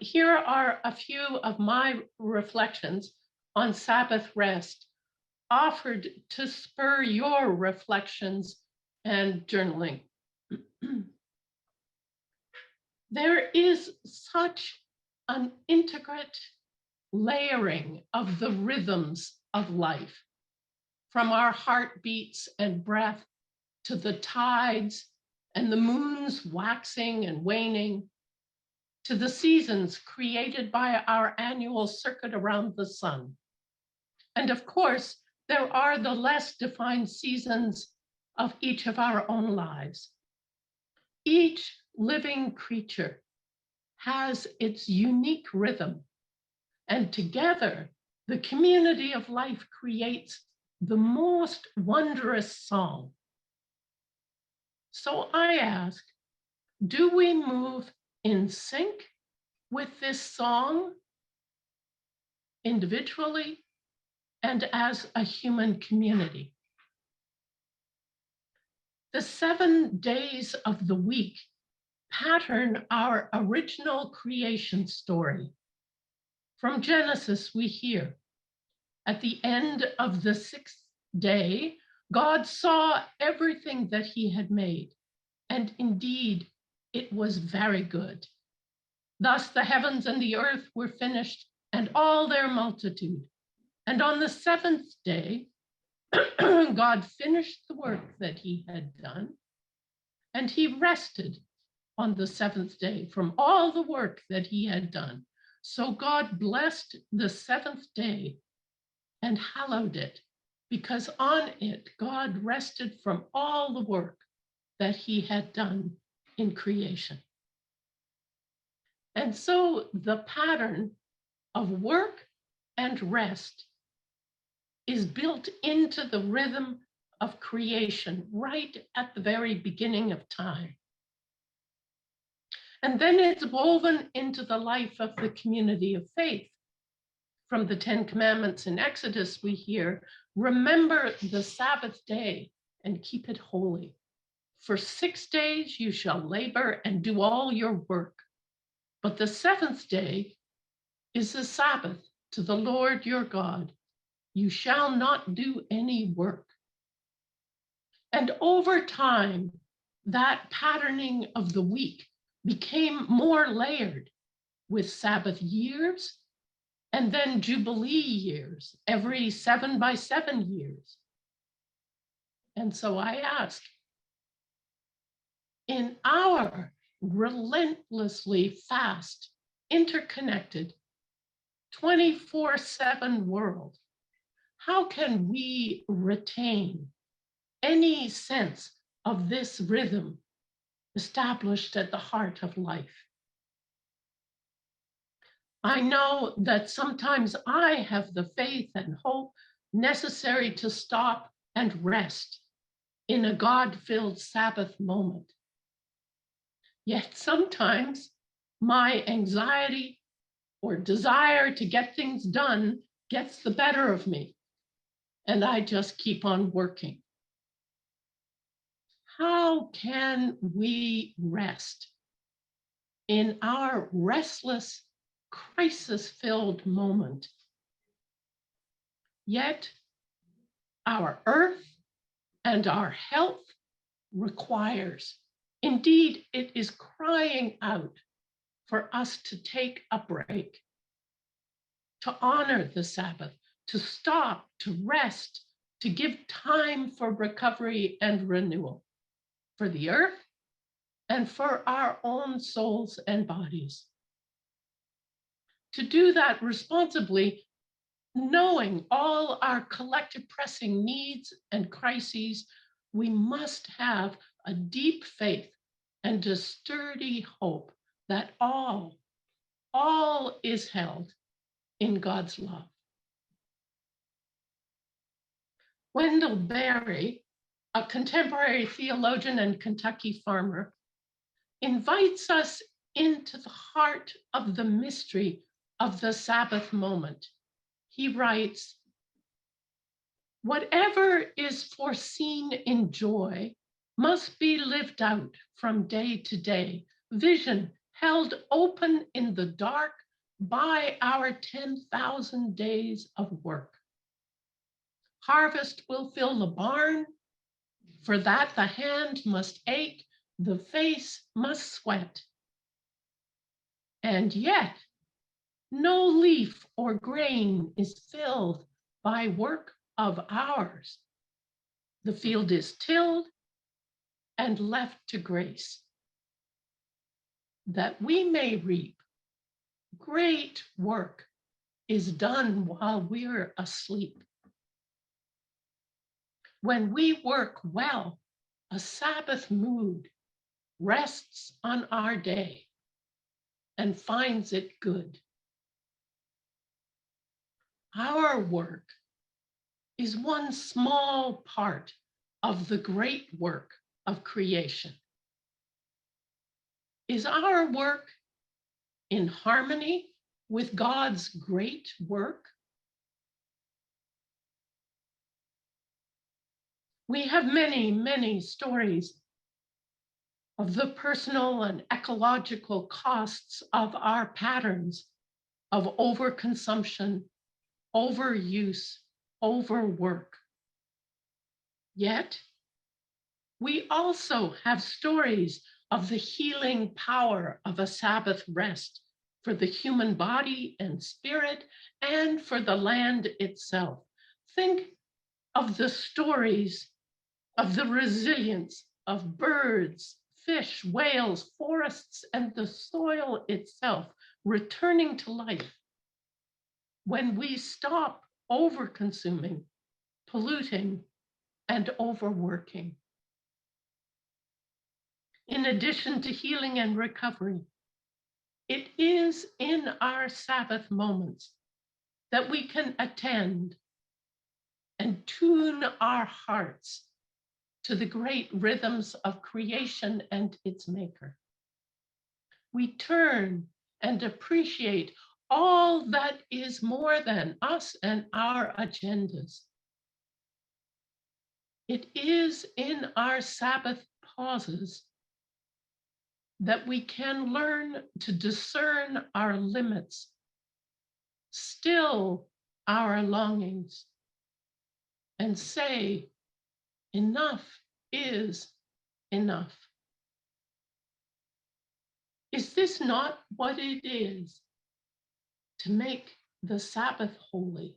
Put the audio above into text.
Here are a few of my reflections on Sabbath rest, offered to spur your reflections and journaling. There is such an intricate layering of the rhythms of life, from our heartbeats and breath to the tides and the moon's waxing and waning, to the seasons created by our annual circuit around the sun. And of course, there are the less defined seasons of each of our own lives. Each living creature has its unique rhythm, and together, the community of life creates the most wondrous song. So I ask, do we move in sync with this song, individually and as a human community? The 7 days of the week pattern our original creation story. From Genesis, we hear, at the end of the 6th day, God saw everything that he had made, and indeed, it was very good. Thus the heavens and the earth were finished, and all their multitude. And on the 7th day, God finished the work that he had done, and he rested on the 7th day from all the work that he had done. So God blessed the 7th day and hallowed it, because on it God rested from all the work that he had done in creation. And so the pattern of work and rest is built into the rhythm of creation right at the very beginning of time. And then it's woven into the life of the community of faith. From the 10 Commandments in Exodus, we hear, remember the Sabbath day and keep it holy. For 6 days you shall labor and do all your work. But the 7th day is the Sabbath to the Lord your God. You shall not do any work. And over time, that patterning of the week became more layered with Sabbath years and then Jubilee years, every 7 by 7 years. And so I ask, in our relentlessly fast, interconnected, 24/7 world, how can we retain any sense of this rhythm established at the heart of life? I know that sometimes I have the faith and hope necessary to stop and rest in a God-filled Sabbath moment. Yet sometimes my anxiety or desire to get things done gets the better of me, and I just keep on working. How can we rest in our restless, crisis-filled moment? Yet our earth and our health requires, indeed, it is crying out for us to take a break, to honor the Sabbath, to stop, to rest, to give time for recovery and renewal for the earth and for our own souls and bodies. To do that responsibly, knowing all our collective pressing needs and crises, we must have a deep faith and a sturdy hope that all is held in God's love. Wendell Berry, a contemporary theologian and Kentucky farmer, invites us into the heart of the mystery of the Sabbath moment. He writes, whatever is foreseen in joy must be lived out from day to day, vision held open in the the dark by our 10,000 days of work. Harvest will fill the barn, for that the hand must ache, the face must sweat. And yet, no leaf or grain is filled by work of ours. The field is tilled and left to grace, that we may reap. Great work is done while we're asleep. When we work well, a Sabbath mood rests on our day and finds it good. Our work is one small part of the great work of creation. Is our work in harmony with God's great work? We have many, many stories of the personal and ecological costs of our patterns of overconsumption, overuse, overwork. Yet, we also have stories of the healing power of a Sabbath rest for the human body and spirit and for the land itself. Think of the stories of the resilience of birds, fish, whales, forests, and the soil itself returning to life when we stop over-consuming, polluting, and overworking. In addition to healing and recovery, it is in our Sabbath moments that we can attend and tune our hearts to the great rhythms of creation and its maker. We turn and appreciate all that is more than us and our agendas. It is in our Sabbath pauses that we can learn to discern our limits, still our longings, and say, enough is enough. Is this not what it is to make the Sabbath holy?